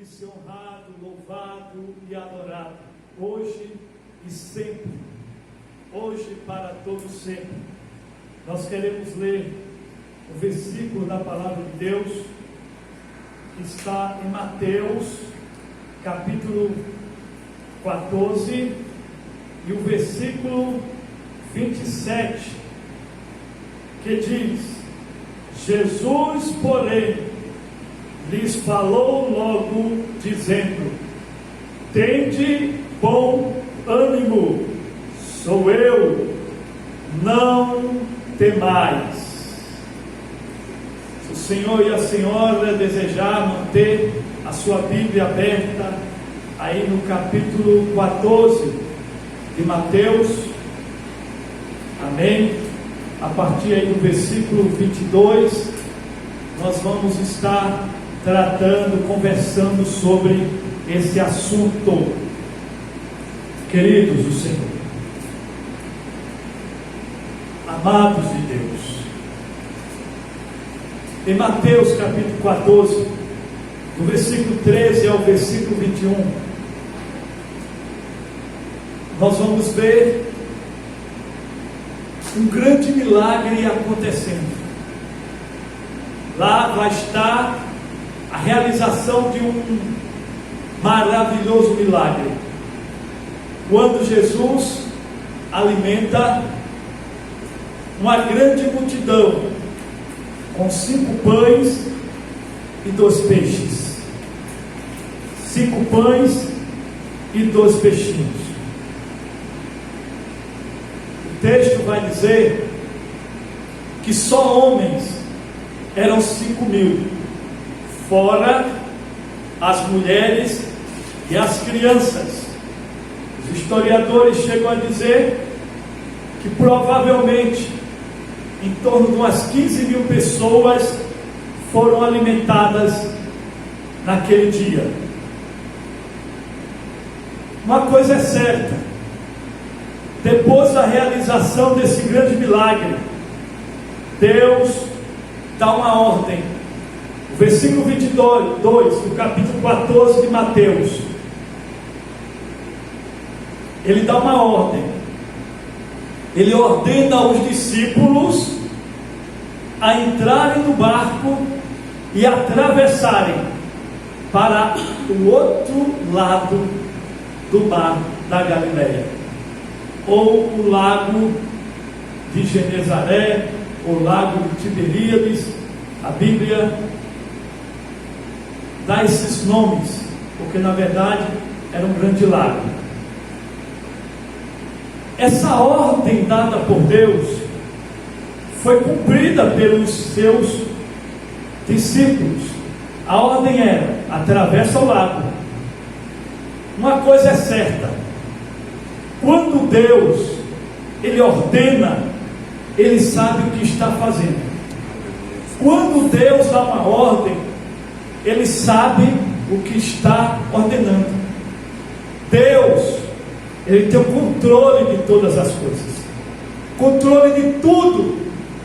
ser honrado, louvado e adorado, hoje e sempre, hoje para todo sempre. Nós queremos ler o versículo da palavra de Deus, que está em Mateus, capítulo 14, e o versículo 27, que diz: Jesus, porém, lhes falou logo, dizendo: tende bom ânimo, sou eu, não temais. Se o Senhor e a Senhora desejar manter a sua Bíblia aberta, aí no capítulo 14 de Mateus, amém? A partir aí do versículo 22, nós vamos estar tratando, conversando sobre esse assunto. Queridos do Senhor, amados de Deus, em Mateus capítulo 14, do versículo 13 ao versículo 21, nós vamos ver um grande milagre acontecendo. Lá vai estar a realização de um maravilhoso milagre, quando Jesus alimenta uma grande multidão com 5 pães e 2 peixes. 5 pães e 2 peixinhos. O texto vai dizer que só homens eram 5.000, fora as mulheres e as crianças. Os historiadores chegam a dizer que provavelmente em torno de umas 15.000 pessoas foram alimentadas naquele dia. Uma coisa é certa: depois da realização desse grande milagre, Deus dá uma ordem. O versículo 22 do capítulo 14 de Mateus, ele dá uma ordem. Ele ordena aos discípulos a entrarem no barco e atravessarem para o outro lado do mar da Galileia, ou o lago de Genezaré, ou lago de Tiberíades. A Bíblia dá esses nomes, porque na verdade era um grande lago. Essa ordem dada por Deus foi cumprida pelos seus discípulos. A ordem era: atravessa o lago. Uma coisa é certa: quando Deus ele ordena, ele sabe o que está fazendo. Quando Deus dá uma ordem, ele sabe o que está ordenando. Deus, ele tem o controle de todas as coisas. O controle de tudo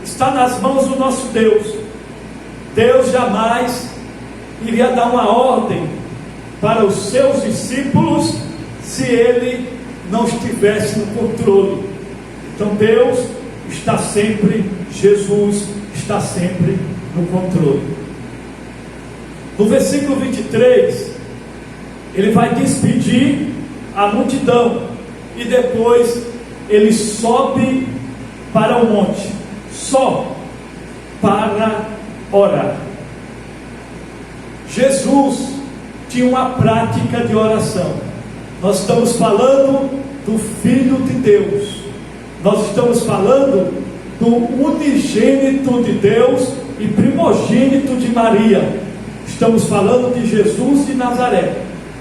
está nas mãos do nosso Deus. Deus jamais iria dar uma ordem para os seus discípulos se ele não estivesse no controle. Então Deus está sempre, Jesus está sempre no controle. No versículo 23, ele vai despedir a multidão e depois ele sobe para o monte, só para orar. Jesus tinha uma prática de oração. Nós estamos falando do Filho de Deus, nós estamos falando do unigênito de Deus e primogênito de Maria. Estamos falando de Jesus de Nazaré.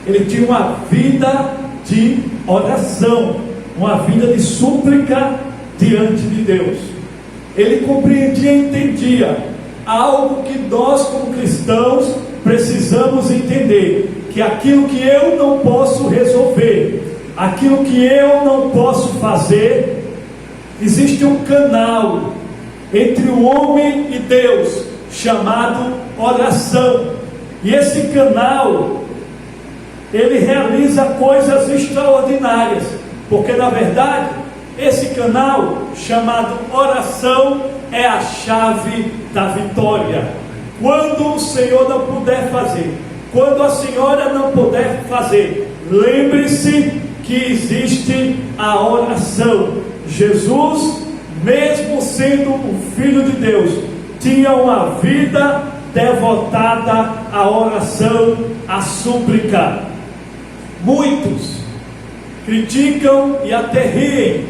Ele tinha uma vida de oração, uma vida de súplica diante de Deus. Ele compreendia e entendia algo que nós como cristãos precisamos entender: que aquilo que eu não posso resolver, aquilo que eu não posso fazer, existe um canal entre o homem e Deus chamado oração. E esse canal ele realiza coisas extraordinárias, porque na verdade esse canal chamado oração é a chave da vitória. Quando o Senhor não puder fazer, quando a senhora não puder fazer, lembre-se que existe a oração. Jesus, mesmo sendo o Filho de Deus, tinha uma vida devotada à oração, à súplica. Muitos criticam e até riem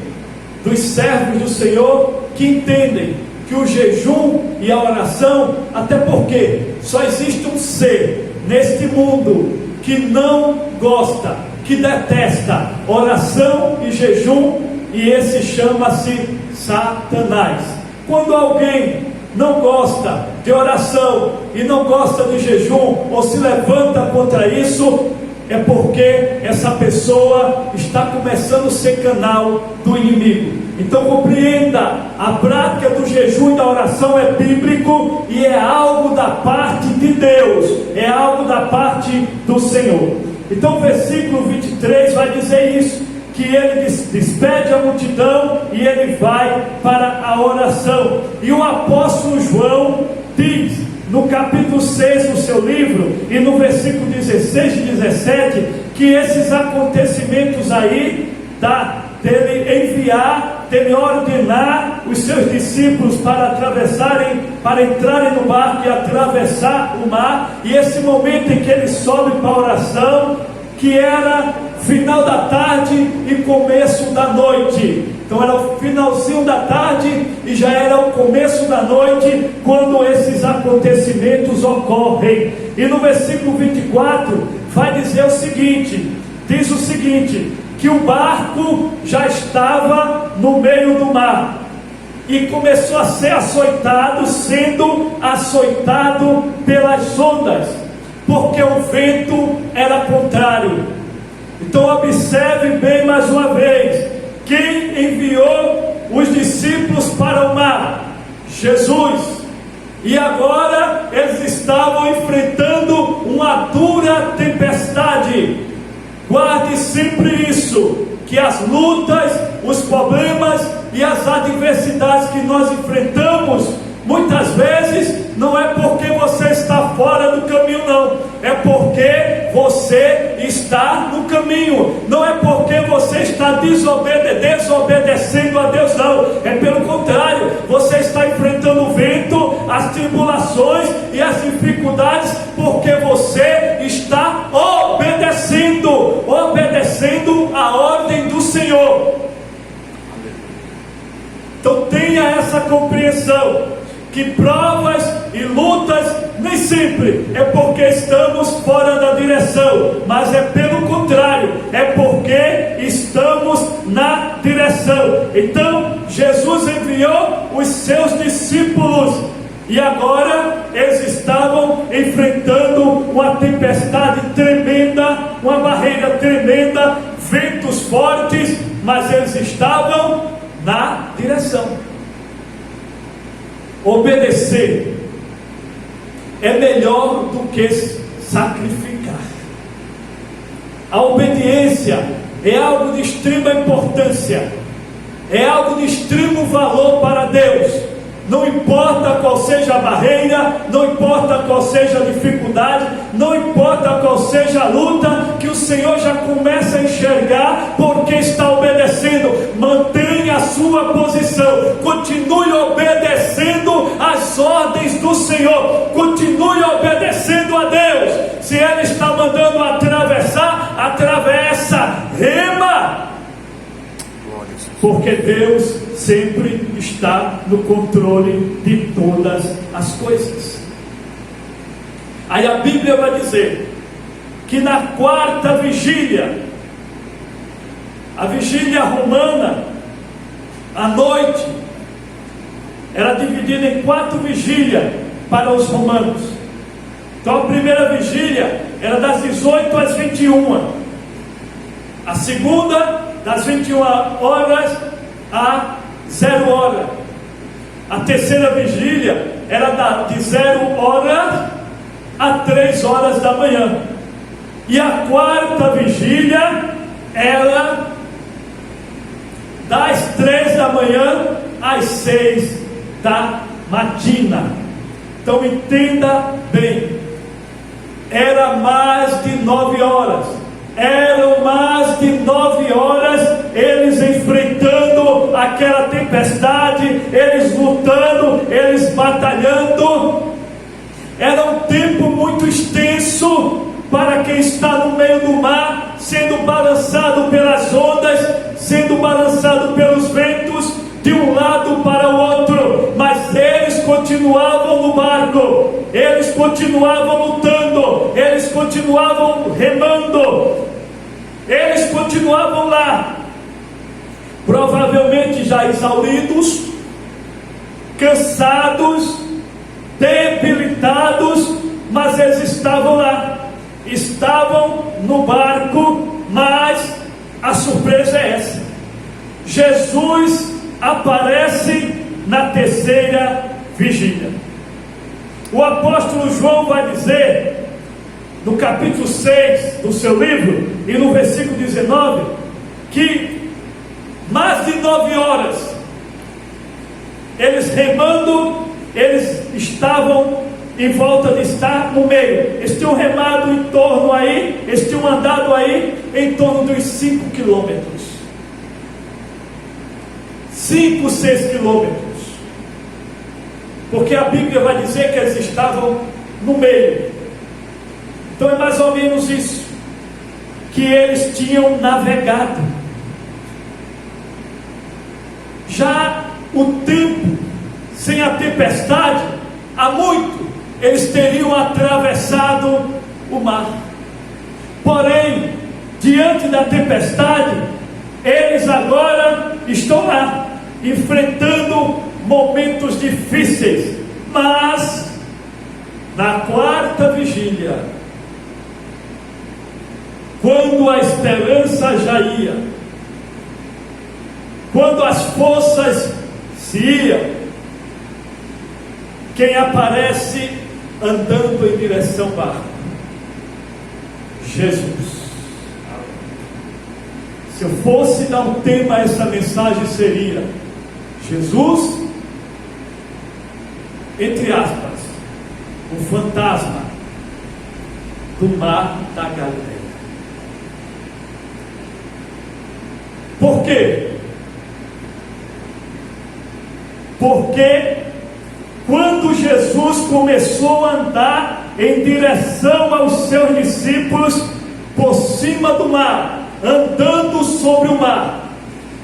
dos servos do Senhor que entendem que o jejum e a oração, até porque só existe um ser neste mundo que não gosta, que detesta oração e jejum, e esse chama-se Satanás. Quando alguém não gosta de oração e não gosta de jejum, ou se levanta contra isso, é porque essa pessoa está começando a ser canal do inimigo. Então compreenda, a prática do jejum e da oração é bíblico e é algo da parte de Deus, é algo da parte do Senhor. Então o versículo 23 vai dizer isso, que ele despede a multidão e ele vai para a oração. E o apóstolo João diz, no capítulo 6 do seu livro, e no versículo 16 e 17, que esses acontecimentos aí, dele enviar, dele ordenar os seus discípulos para entrarem no barco e atravessar o mar, e esse momento em que ele sobe para a oração, que era final da tarde e começo da noite. Então era o finalzinho da tarde e já era o começo da noite quando esses acontecimentos ocorrem. E no versículo 24 vai dizer o seguinte, diz o seguinte, que o barco já estava no meio do mar e começou a ser açoitado, sendo açoitado pelas ondas, porque o vento era contrário. Então observe bem mais uma vez, quem enviou os discípulos para o mar? Jesus. E agora eles estavam enfrentando uma dura tempestade. Guarde sempre isso, que as lutas, os problemas e as adversidades que nós enfrentamos, muitas vezes não é porque você está fora do caminho, não, é porque você está no caminho, não é porque você está desobedecendo a Deus, não, é pelo contrário, você está enfrentando o vento, as tribulações e as dificuldades, porque você está obedecendo a ordem do Senhor. Então tenha essa compreensão, que provas e lutas nem sempre é porque estamos fora da direção, mas é pelo contrário, é porque estamos na direção. Então Jesus enviou os seus discípulos e agora eles estavam enfrentando uma tempestade tremenda, uma barreira tremenda, ventos fortes, mas eles estavam na direção. Obedecer é melhor do que sacrificar. A obediência é algo de extrema importância, é algo de extremo valor para Deus. Não importa qual seja a barreira, não importa qual seja a dificuldade, não importa qual seja a luta, que o Senhor já começa a enxergar porque está obedecendo. Mantenha a sua posição, continue obedecendo as ordens do Senhor, continue obedecendo a Deus. Se Ele está mandando atravessar, atravessa, rema, porque Deus sempre está no controle de todas as coisas. Aí a Bíblia vai dizer que na quarta vigília, a vigília romana, a noite era dividida em 4 vigílias para os romanos. Então a primeira vigília era das 18 às 21, a segunda das 21 horas a 0 hora, a terceira vigília era de 0 horas a 3 horas da manhã, E a quarta vigília era das 3 da manhã às 6 da matina. Então entenda bem, era mais de 9 horas, eram mais de 9 horas eles enfrentando aquela tempestade, eles lutando, eles batalhando. Era um tempo muito extenso para quem está no meio do mar, sendo balançado pelas ondas, sendo balançado pelos ventos, de um lado para o outro, mas eles continuavam no barco, eles continuavam lutando, eles continuavam remando, eles continuavam lá, provavelmente já exauridos, cansados, debilitados, mas eles estavam lá, estavam no barco. Mas a surpresa é essa: Jesus aparece na terceira vigília. O apóstolo João vai dizer, no capítulo 6 do seu livro, e no versículo 19, que mais de 9 horas, eles remando, eles estavam em volta de estar no meio. Eles tinham remado em torno aí, eles tinham andado aí em torno dos 5 quilômetros. 5, 6 quilômetros. Porque a Bíblia vai dizer que eles estavam no meio. Então é mais ou menos isso que eles tinham navegado. Já o tempo sem a tempestade, há muito eles teriam atravessado o mar. Porém, diante da tempestade, eles agora estão lá, enfrentando momentos difíceis. Mas na quarta vigília, quando a esperança já ia, quando as forças se iam, quem aparece andando em direção ao barco? Jesus. Se eu fosse dar um tema a essa mensagem, seria Jesus, entre aspas, o fantasma do mar da Galileia. Por quê? Porque quando Jesus começou a andar em direção aos seus discípulos por cima do mar, andando sobre o mar,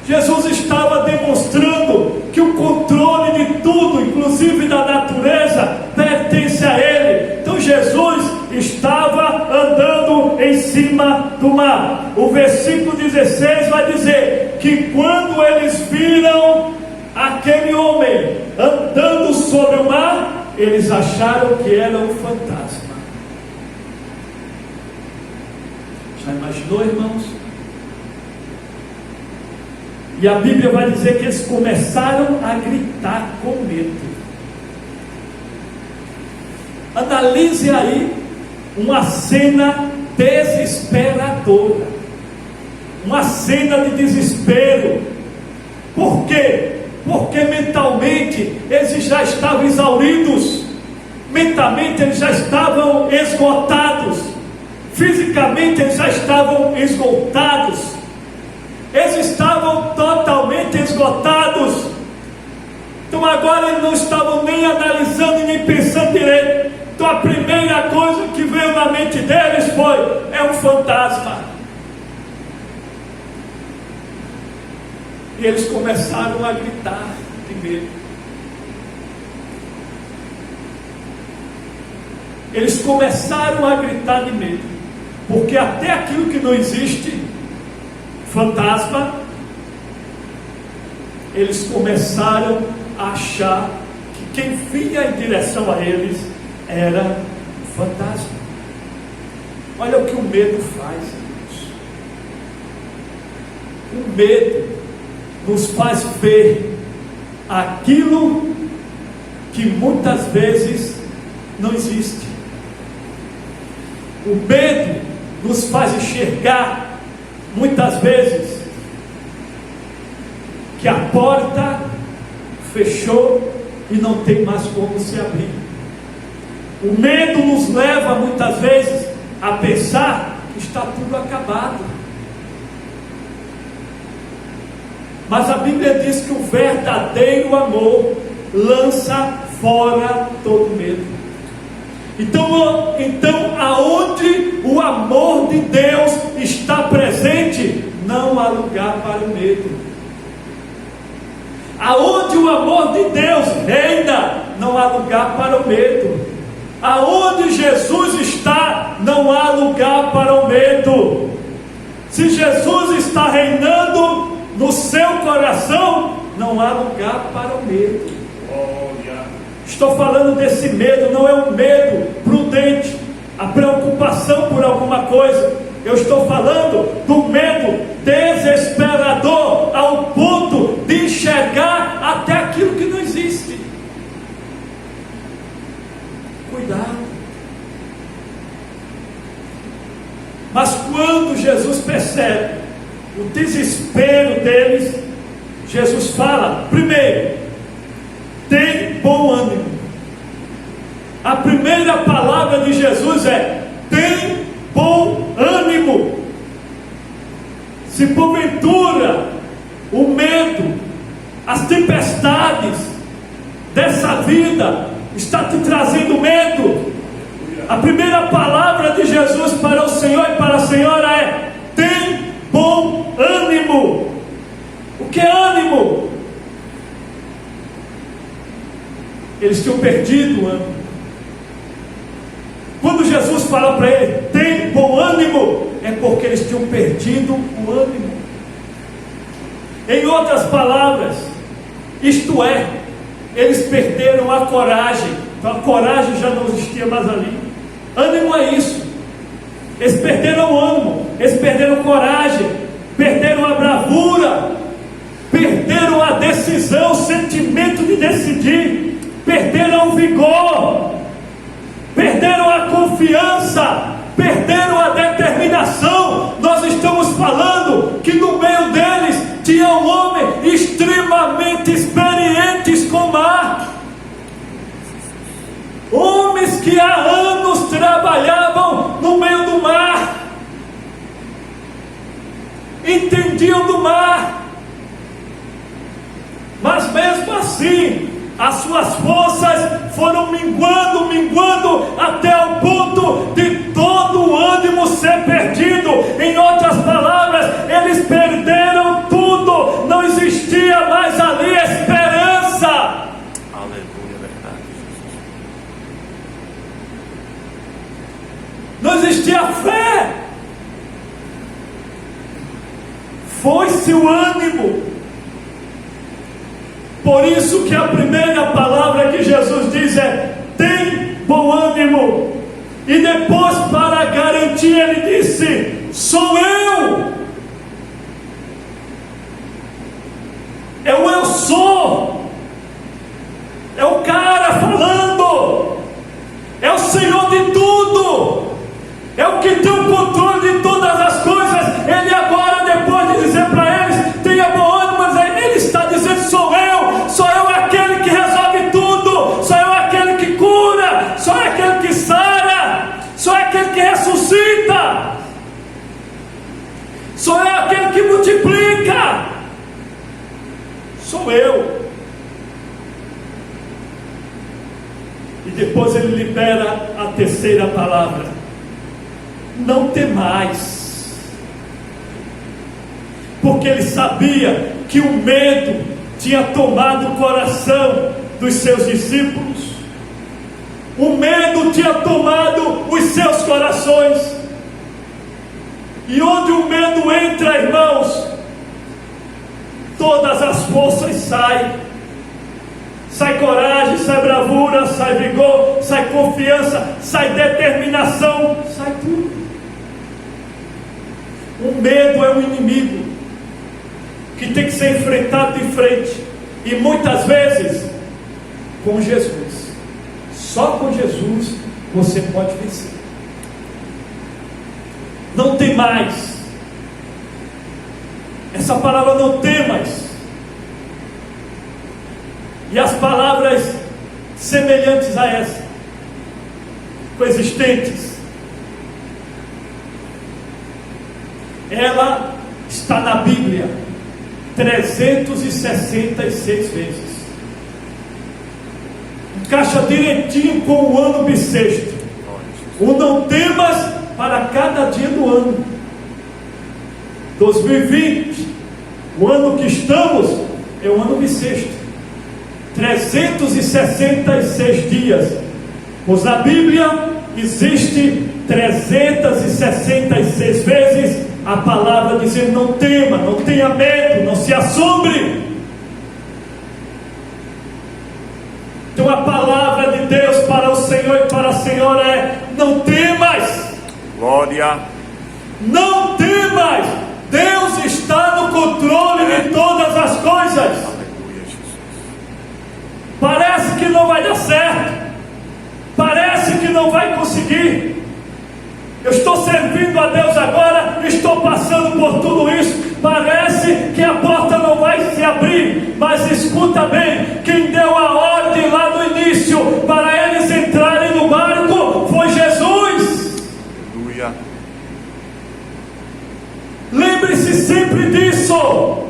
Jesus estava demonstrando que o controle de tudo, inclusive da natureza, pertence a Ele. Então Jesus estava andando em cima do mar. O versículo 16 vai dizer que quando eles viram aquele homem andando sobre o mar, eles acharam que era um fantasma. Já imaginou, irmãos? E a Bíblia vai dizer que eles começaram a gritar com medo. Analise aí uma cena desesperadora, uma cena de desespero. Por quê? Porque mentalmente eles já estavam exauridos, mentalmente eles já estavam esgotados, fisicamente eles já estavam esgotados, eles estavam totalmente esgotados. Então agora eles não estavam nem analisando e nem pensando direito. Então a primeira coisa que veio na mente deles foi: é um fantasma. E eles começaram a gritar de medo. Eles começaram a gritar de medo, porque até aquilo que não existe, fantasma, eles começaram a achar que quem vinha em direção a eles era um fantasma. Olha o que o medo faz, irmãos. O medo nos faz ver aquilo que muitas vezes não existe. O medo nos faz enxergar, muitas vezes, que a porta fechou e não tem mais como se abrir. O medo nos leva, muitas vezes, a pensar que está tudo acabado. Mas a Bíblia diz que o verdadeiro amor lança fora todo medo. Então aonde o amor de Deus está presente, não há lugar para o medo. Aonde o amor de Deus reina, não há lugar para o medo. Aonde Jesus está, não há lugar para o medo. Se Jesus está reinando no seu coração, não há lugar para o medo. Estou falando desse medo, não é um medo prudente, a preocupação por alguma coisa. Eu estou falando do medo desesperador, ao ponto de enxergar até aquilo que não existe. Cuidado. Mas quando Jesus percebe o desespero deles, Jesus fala: primeiro, tem bom ânimo. A primeira palavra de Jesus é: tem bom ânimo. Se porventura o medo, as tempestades dessa vida está te trazendo medo, a primeira palavra de Jesus para o Senhor e para a Senhora é: tem bom ânimo. O que é ânimo? Eles tinham perdido o ânimo. Quando Jesus fala para ele: tem bom ânimo, é porque eles tinham perdido o ânimo. Em outras palavras, isto é, eles perderam a coragem. Então a coragem já não existia mais ali. Ânimo é isso. Eles perderam o ânimo, eles perderam coragem, perderam a bravura, perderam a decisão, o sentimento de decidir, perderam o vigor, perderam a confiança, perderam a determinação. Nós estamos falando que no meio deles tinha um homem extremamente experientes com o mar, homens que há anos trabalhavam no meio do mar, entendiam do mar, mas mesmo assim as suas forças foram minguando até o ponto de todo o ânimo ser perdido. Em outras palavras, eles perderam tudo, não existia mais ali esperança. Aleluia, verdade, Jesus. Não existia fé. Foi-se o ânimo. Por isso que a primeira palavra que Jesus diz é: tem bom ânimo. E depois, para garantir, ele disse: sou eu. É o eu sou. É o cara falando. É o Senhor de tudo. É o que tem o controle de todas as coisas. Ele agora, depois de dizer para eles: tenha bom ânimo, mas ele está dizendo: sou eu. Sou eu aquele que resolve tudo. Sou eu aquele que cura. Sou eu aquele que sara. Sou eu aquele que ressuscita. Sou eu aquele que multiplica. Sou eu. E depois ele libera a terceira palavra: não temais. Porque ele sabia que o medo tinha tomado o coração dos seus discípulos. O medo tinha tomado os seus corações. E onde o medo entra, irmãos, todas as forças saem. Sai coragem, sai bravura, sai vigor, sai confiança, sai determinação, sai tudo. O medo é um inimigo que tem que ser enfrentado de frente, e muitas vezes com Jesus. Só com Jesus você pode vencer. não tem mais. Essa palavra não tem mais. E as palavras semelhantes a essa, coexistentes, ela está na Bíblia 366 vezes. Encaixa direitinho com o ano bissexto. O não temas para cada dia do ano. 2020, o ano que estamos, é o ano bissexto. 366 dias. Pois na Bíblia existe 366 vezes a palavra dizendo: não tema, não tenha medo, não se assombre. Então a palavra de Deus para o Senhor e para a Senhora é: não temas. Glória. Não temas. Deus está no controle de todas as coisas. Aleluia, Jesus. Parece que não vai dar certo, parece que não vai conseguir. Eu estou servindo a Deus agora, estou passando por tudo isso, parece que a porta não vai se abrir. Mas escuta bem, quem deu a ordem lá no início para eles entrarem no barco foi Jesus. Aleluia. Lembre-se sempre disso.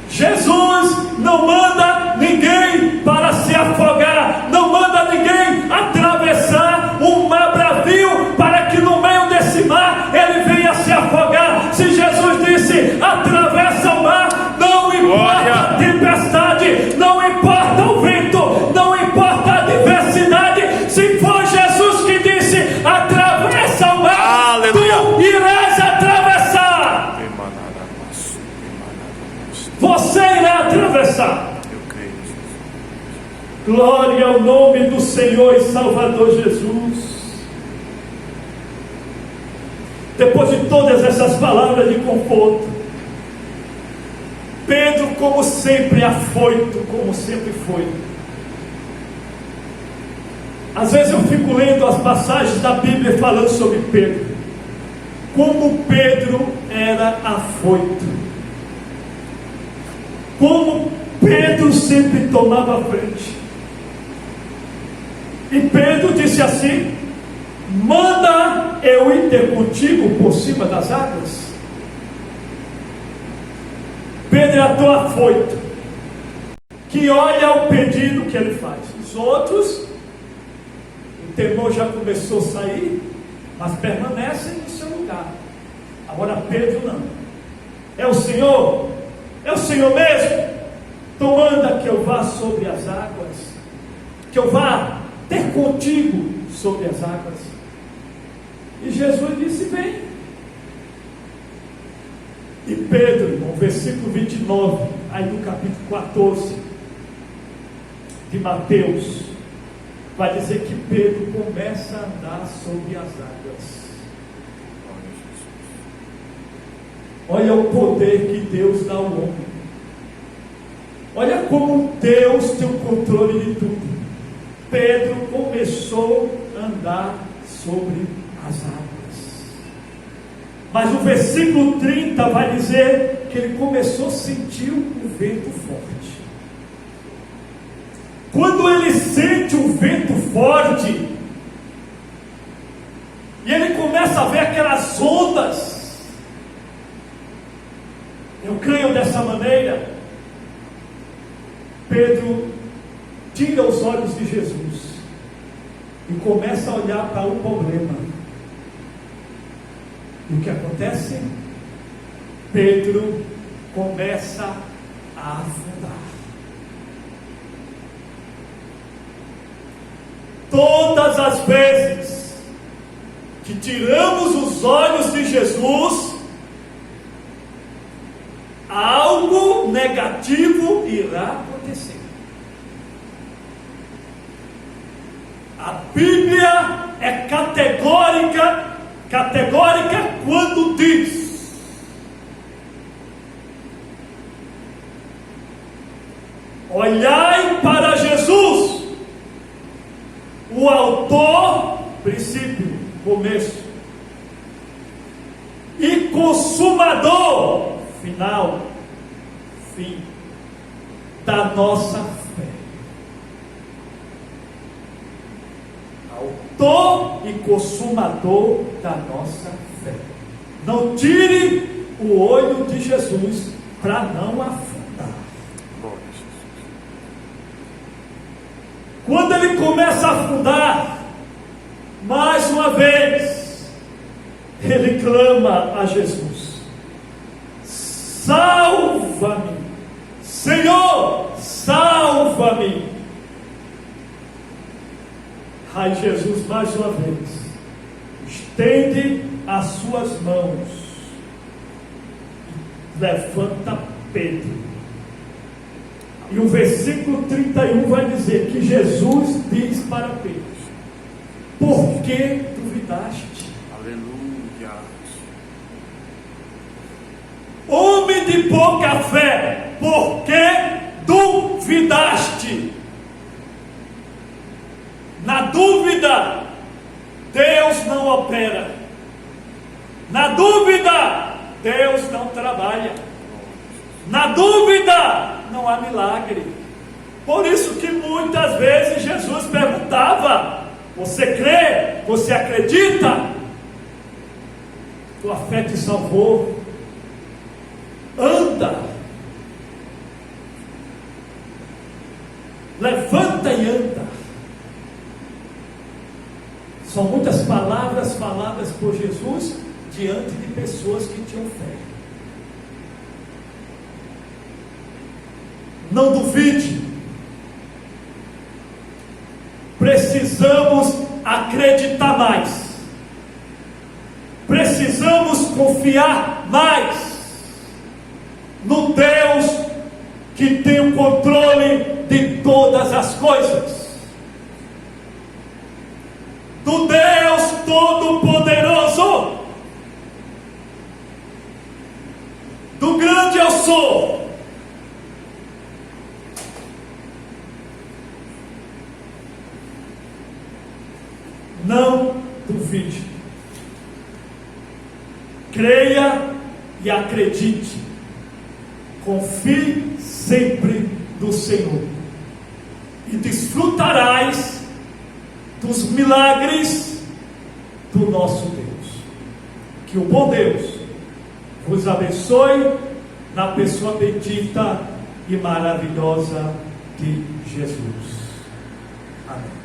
Jesus não manda ninguém para se afogar, não manda ninguém atravessar um mar bravio para que no meio desse mar ele venha se afogar. Se Jesus disse: atravessa o mar, não importa a tempestade, não importa o vento, não importa a adversidade. Se for Jesus que disse: atravessa o mar, aleluia, tu irás atravessar. Você irá atravessar. Eu creio, Jesus. Glória ao nome do Senhor e Salvador Jesus. Depois de todas essas palavras de conforto, Pedro, como sempre, afoito, como sempre foi. Às vezes eu fico lendo as passagens da Bíblia falando sobre Pedro, como Pedro era afoito, como Pedro sempre tomava a frente. E Pedro disse assim: manda eu ir ter contigo por cima das águas. Pedro é tão afoito que olha o pedido que ele faz. Os outros, o temor já começou a sair, mas permanecem no seu lugar. Agora Pedro não. É o Senhor? É o Senhor mesmo? Então manda que eu vá sobre as águas, que eu vá ter contigo sobre as águas. E Jesus disse: vem. E Pedro, no versículo 29, aí no capítulo 14 de Mateus, vai dizer que Pedro começa a andar sobre as águas. Olha o poder que Deus dá ao homem. Olha como Deus tem o controle de tudo. Pedro começou a andar sobre as águas. Mas o versículo 30 vai dizer que ele começou a sentir o vento forte. Quando ele sente o vento forte, e ele começa a ver aquelas ondas, eu creio dessa maneira, Pedro tira os olhos de Jesus e começa a olhar para o problema. E o que acontece? Pedro começa a afundar. Todas as vezes que tiramos os olhos de Jesus, algo negativo irá acontecer. A Bíblia é categórica quando diz: olhai para Jesus, o autor, princípio, começo, consumador, final, fim, da nossa fé. Autor e consumador da nossa fé. Não tire o olho de Jesus para não afundar. Glória a Jesus. Quando ele começa a afundar, mais uma vez, ele clama a Jesus: salva-me, Senhor, salva-me. Aí Jesus, mais uma vez, estende as suas mãos e levanta Pedro. E o versículo 31 vai dizer que Jesus diz para Pedro: por que duvidaste? Aleluia. Homem de pouca fé, por que duvidaste? Na dúvida, Deus não opera. Na dúvida, Deus não trabalha. Na dúvida, não há milagre. Por isso que muitas vezes Jesus perguntava: você crê? Você acredita? Tua fé te salvou. Anda. Levanta e anda. São muitas palavras faladas por Jesus diante de pessoas que tinham fé. Não duvide. Precisamos acreditar mais. Precisamos confiar mais no Deus que tem o controle de todas as coisas. Do Deus Todo-Poderoso, do grande eu sou. Não duvide, creia e acredite, confie sempre no Senhor e desfrutarás dos milagres do nosso Deus. Que o bom Deus vos abençoe na pessoa bendita e maravilhosa de Jesus. Amém.